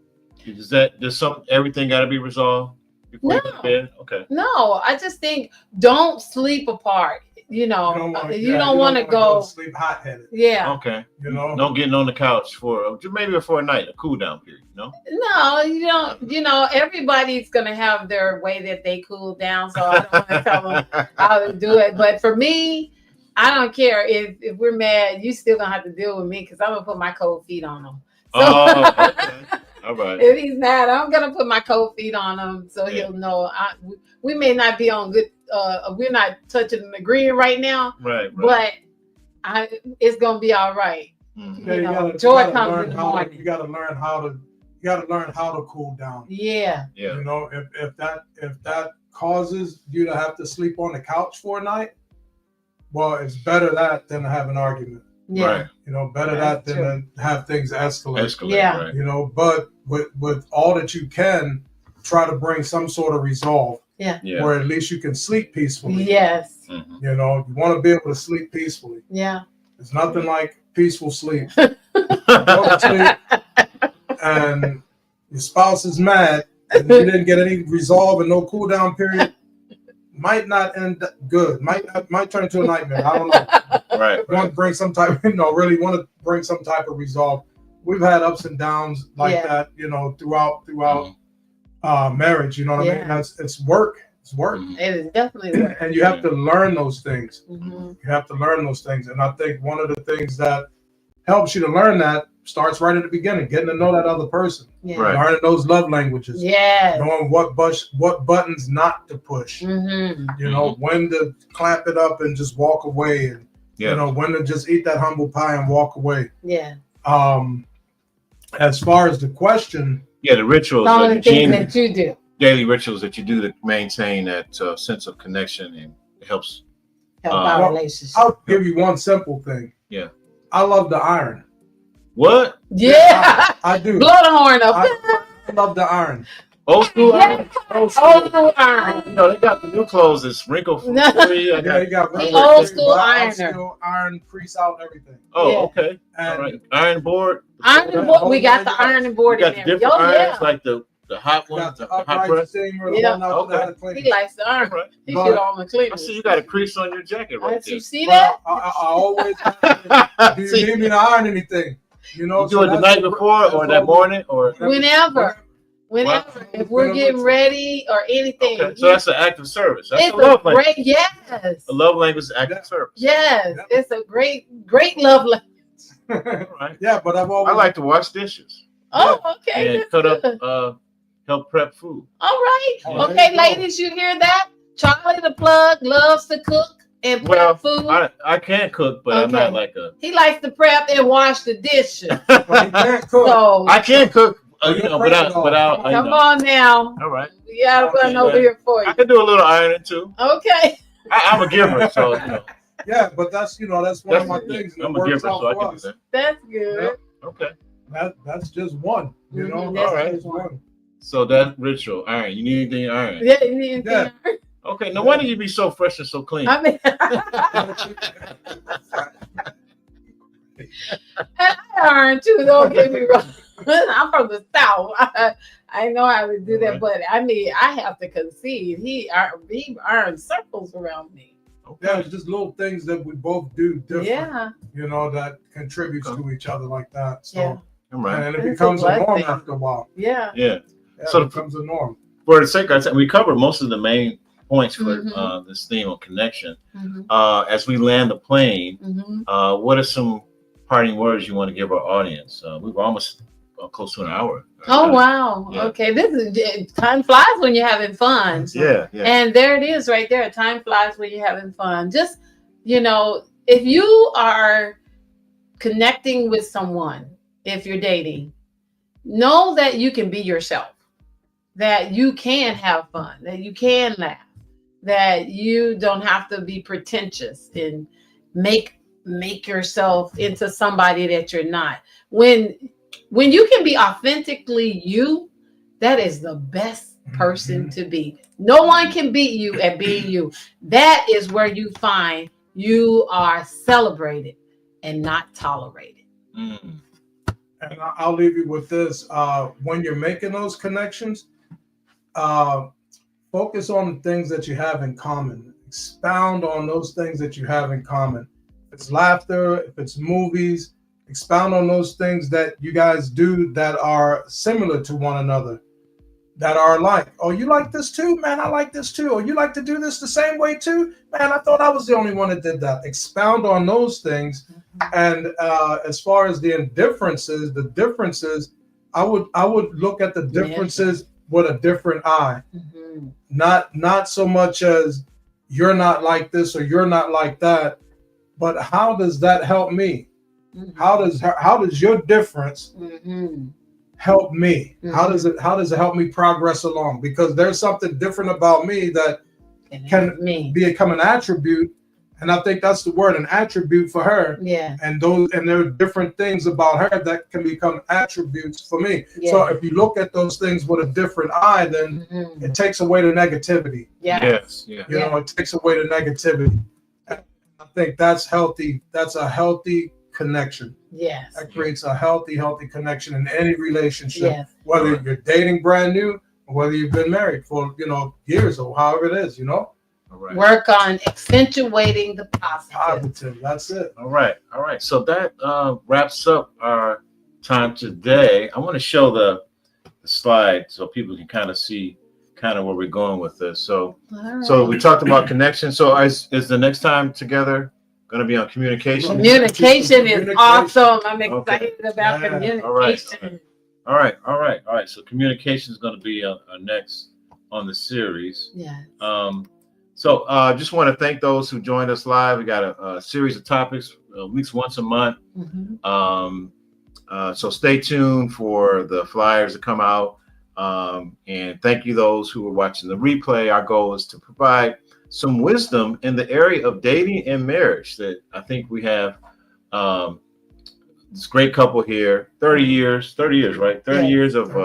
S1: Everything got to be resolved before you go to bed? Okay.
S2: No, I just think don't sleep apart. You don't want to go
S3: sleep hot-headed.
S2: Yeah.
S1: Okay. Don't get on the couch for a night, a cool down period. No,
S2: you don't. Everybody's gonna have their way that they cool down. So I don't want to tell them how to do it. But for me, I don't care if we're mad. You still gonna have to deal with me because I'm gonna put my cold feet on them. So,
S1: okay. All right.
S2: If he's mad, I'm gonna put my cold feet on him so he'll know. We may not be on good. We're not touching and agreeing right now.
S1: Right.
S2: But it's gonna be all right.
S3: Mm-hmm.
S2: Joy comes in the morning.
S3: You gotta learn how to cool down.
S2: Yeah.
S3: If that causes you to have to sleep on the couch for a night, well, it's better that than to have an argument.
S2: Yeah.
S1: Right.
S3: You know, better
S2: That's
S3: that than to have things escalate.
S1: Escalate.
S2: Yeah.
S1: Right.
S3: You know, but with all that you can, try to bring some sort of resolve.
S2: Yeah.
S1: Yeah.
S3: Where at least you can sleep peacefully.
S2: Yes.
S1: Mhm.
S3: You know, you want to be able to sleep peacefully.
S2: Yeah.
S3: There's nothing like peaceful sleep. Go to sleep and your spouse is mad and you didn't get any resolve and no cool down period. Might not end good. Might turn into a nightmare. I don't know.
S1: Right.
S3: Want to bring some type, really want to bring some type of resolve. We've had ups and downs like that, throughout marriage. You know what I mean? It's work. It's work.
S1: Mhm.
S2: It is definitely work.
S3: And you have to learn those things.
S2: Mhm.
S3: You have to learn those things. And I think one of the things that helps you to learn that starts right at the beginning, getting to know that other person,
S2: Yeah.
S1: Right.
S3: learning those love languages,
S2: Yes.
S3: knowing what buttons not to push,
S2: Mm-hmm.
S3: when to clamp it up and just walk away, and
S1: Yeah.
S3: when to just eat that humble pie and walk away.
S2: Yeah.
S3: As far as the question,
S1: Yeah. The rituals,
S2: Some of the things
S1: Eugene,
S2: that you do
S1: daily rituals that you do to maintain that sense of connection, and it helps.
S2: help our
S3: Well,
S2: relationship.
S3: I'll give you one simple thing.
S1: Yeah.
S3: I love the iron.
S1: What?
S2: Yeah.
S3: I do.
S2: Blow the horn up.
S3: I love the iron.
S1: Old school.
S2: Yeah.
S3: Old school.
S2: Old iron.
S1: You know, they got the new clothes that's wrinkle free.
S3: Yeah, you got
S2: The
S3: red
S2: old
S3: red,
S2: school
S3: but I
S2: ironer.
S3: still iron, crease out everything.
S1: Oh,
S2: Yeah.
S1: okay.
S3: And
S1: All right. Iron board.
S2: Ironing board. We got the ironing board
S1: You
S2: in
S1: got the
S2: there.
S1: different
S2: Oh,
S1: irons,
S2: yeah.
S1: like the hot
S3: you
S1: ones,
S3: got the
S1: the hot
S3: upright
S1: press.
S3: steamer,
S2: Yeah.
S3: the one out there that clean.
S2: He likes the
S1: All
S2: iron.
S1: right.
S2: He
S3: But-
S2: should on the cleaner.
S1: I see you got a crease on your jacket right there.
S2: You see
S3: But
S2: that?
S3: I always ask, do you
S1: See,
S3: need me to iron anything?
S1: you do it the night before or that morning or
S2: Whenever. Whenever. If we're getting ready or anything.
S1: okay. So that's an act of service. That's
S2: It's
S1: a love
S2: a
S1: language.
S2: great, yes.
S1: A love language is act of service.
S2: Yes.
S3: Yeah.
S2: It's a great love language.
S1: All right.
S3: Yeah, but I've always
S1: I like to wash dishes
S2: Oh, okay.
S1: and
S2: That's
S1: cut
S2: good.
S1: up, help prep food.
S2: All right.
S3: Oh, there
S2: Okay,
S3: you go.
S2: ladies, you hear that? Charlie the plug loves to cook and
S1: Well,
S2: prep food.
S1: I can't cook, but I'm
S2: Okay.
S1: not like a.
S2: He likes to prep and wash the dishes.
S3: But you can't cook.
S2: So
S1: I can't cook,
S3: You're
S1: without
S3: pregnant.
S1: without.
S2: come on now.
S1: All right.
S2: We gotta run
S1: Okay,
S2: over
S1: man.
S2: here for
S1: I
S2: you.
S1: can do a little ironing too.
S2: Okay.
S1: I'm a giver, so
S3: Yeah, but that's that's one of my things. and
S1: I'm
S3: it
S1: a giver,
S3: works out
S1: so I
S3: for
S1: can do
S3: us.
S1: that.
S2: That's good.
S3: Yep.
S1: Okay.
S3: That's just one.
S2: Mhm,
S1: that's
S3: That's
S2: just
S3: one.
S1: So that ritual, iron. You need anything iron?
S2: Yeah, you need anything?
S1: Okay. No wonder you be so fresh and so clean.
S2: I mean, and I iron too. Don't get me wrong. I'm from the South. I know how to do that,
S1: Right.
S2: but I mean, I have to concede. He irons circles around me.
S3: Yeah, it's just little things that we both do different.
S2: Yeah.
S3: That contributes to each other like that. So
S2: Yeah.
S1: All right.
S3: and it
S2: It's a
S3: becomes a norm
S2: blessing.
S3: after a while.
S2: Yeah.
S1: Yeah.
S3: Yeah,
S1: So
S3: it becomes a norm.
S1: For the sake of time, we covered most of the main points for
S2: Mhm.
S1: this theme of connection.
S2: Mhm.
S1: As we land the plane,
S2: Mhm.
S1: what are some parting words you want to give our audience? We were almost close to an hour.
S2: Oh wow.
S1: Yeah.
S2: Okay. This is time flies when you're having fun.
S1: Yeah. Yeah.
S2: And there it is right there. Time flies when you're having fun. Just, if you are connecting with someone, if you're dating, know that you can be yourself, that you can have fun, that you can laugh, that you don't have to be pretentious and make yourself into somebody that you're not. When you can be authentically you, that is the best person to be. No one can beat you at being you. That is where you find you are celebrated and not tolerated.
S1: Mm.
S3: And I'll leave you with this. When you're making those connections, focus on the things that you have in common. Expound on those things that you have in common. If it's laughter, if it's movies, expound on those things that you guys do that are similar to one another, that are alike. Oh, you like this too? Man, I like this too. Oh, you like to do this the same way too? Man, I thought I was the only one that did that. Expound on those things. And as far as the differences, I would look at the differences with a different eye.
S2: Mm-hmm.
S3: Not so much as you're not like this or you're not like that, but how does that help me?
S2: Mm-hmm.
S3: How does your difference
S2: Mm-hmm.
S3: help me?
S2: Mhm.
S3: How does it help me progress along? Because there's something different about me that can become an attribute, And I think that's the word, an attribute for her.
S2: Yeah.
S3: And there are different things about her that can become attributes for me.
S2: Yeah.
S3: So if you look at those things with a different eye, then it takes away the negativity.
S1: Yes. Yeah.
S3: You know, it takes away the negativity. I think that's healthy. That's a healthy connection.
S2: Yes.
S3: That creates a healthy connection in any relationship,
S2: Yes.
S3: whether you're dating brand new or whether you've been married for, years or however it is,
S1: All right.
S2: Work on accentuating the positive.
S3: Positive. That's it.
S1: All right. So that wraps up our time today. I want to show the slide so people can kind of see where we're going with this. So, so we talked about connection. So is the next time together going to be on communication?
S2: Communication is awesome. I'm excited about communication.
S1: All right. So communication is going to be next on the series.
S2: Yeah.
S1: So just want to thank those who joined us live. We got a series of topics at least once a month. So stay tuned for the flyers to come out. And thank you those who are watching the replay. Our goal is to provide some wisdom in the area of dating and marriage that I think we have this great couple here, 30 years, right? 30 years of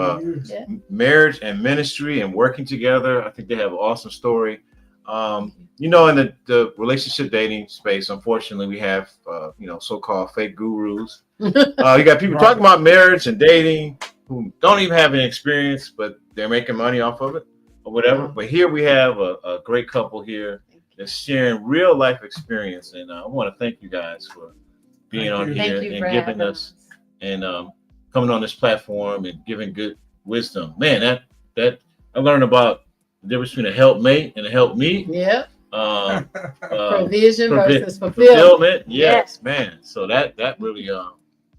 S1: marriage and ministry and working together. I think they have an awesome story. In the relationship dating space, unfortunately, we have, so-called fake gurus. You got people talking about marriage and dating who don't even have any experience, but they're making money off of it or whatever. But here we have a great couple here that's sharing real life experience. And I want to thank you guys for being on here and giving us and coming on this platform and giving good wisdom. Man, that I learned about the difference between a helpmate and a helpmeet.
S2: Yep. Provision versus fulfillment.
S1: Yes, man. So that really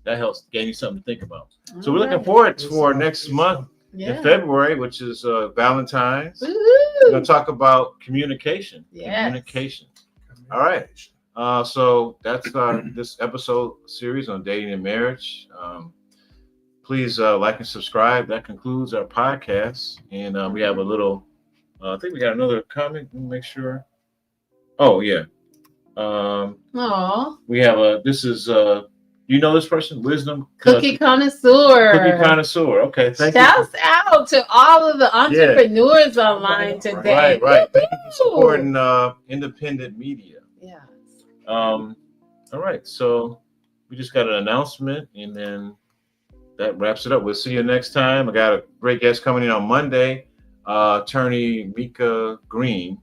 S1: that helps, gave you something to think about. So we're looking forward for next month in February, which is Valentine's. We're going to talk about communication. Communication. All right. So that's this episode series on dating and marriage. Please like and subscribe. That concludes our podcast. And we have a little, I think we got another comment. Let me make sure. Oh, yeah. We have this is, you know this person? Wisdom
S2: Cookie Connoisseur.
S1: Cookie Connoisseur. Okay.
S2: Shouts out to all of the entrepreneurs online today.
S1: Right. Thank you for supporting independent media.
S2: Yeah.
S1: All right. So we just got an announcement and then that wraps it up. We'll see you next time. I got a great guest coming in on Monday, attorney Mika Green.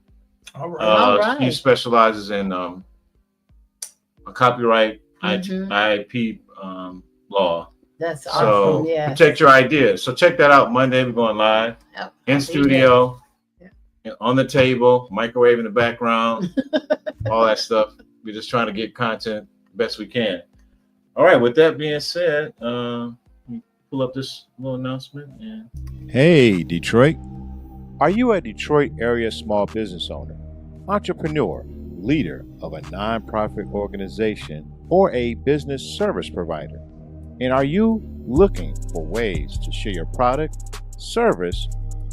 S3: All right.
S1: He specializes in a copyright IP law.
S2: That's awesome.
S1: So protect your ideas. So check that out. Monday we're going live in studio, on the table, microwave in the background, all that stuff. We're just trying to get content the best we can. All right. With that being said, pull up this little announcement.
S4: Hey, Detroit. Are you a Detroit area small business owner, entrepreneur, leader of a nonprofit organization, or a business service provider? And are you looking for ways to share your product, service,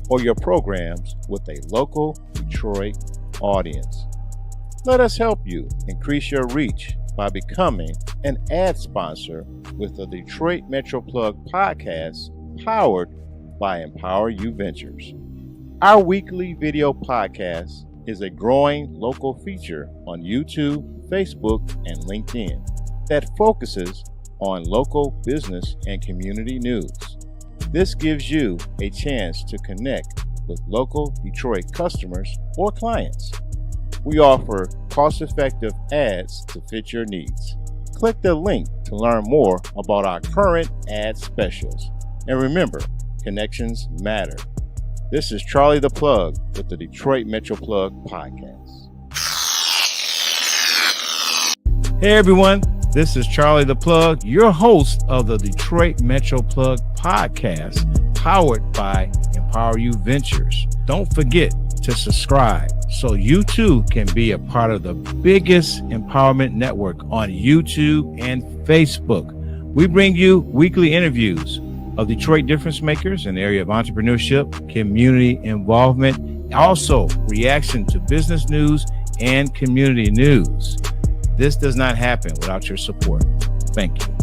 S4: or your programs with a local Detroit audience? Let us help you increase your reach by becoming an ad sponsor with the Detroit Metro Plug podcast powered by Empower You Ventures. Our weekly video podcast is a growing local feature on YouTube, Facebook, and LinkedIn that focuses on local business and community news. This gives you a chance to connect with local Detroit customers or clients. We offer cost-effective ads to fit your needs. Click the link to learn more about our current ad specials. And remember, connections matter. This is Charlie the Plug with the Detroit Metro Plug podcast.
S5: Hey everyone, this is Charlie the Plug, your host of the Detroit Metro Plug podcast, powered by Empower You Ventures. Don't forget to subscribe so you too can be a part of the biggest empowerment network on YouTube and Facebook. We bring you weekly interviews of Detroit difference makers in the area of entrepreneurship, community involvement, also reaction to business news and community news. This does not happen without your support. Thank you.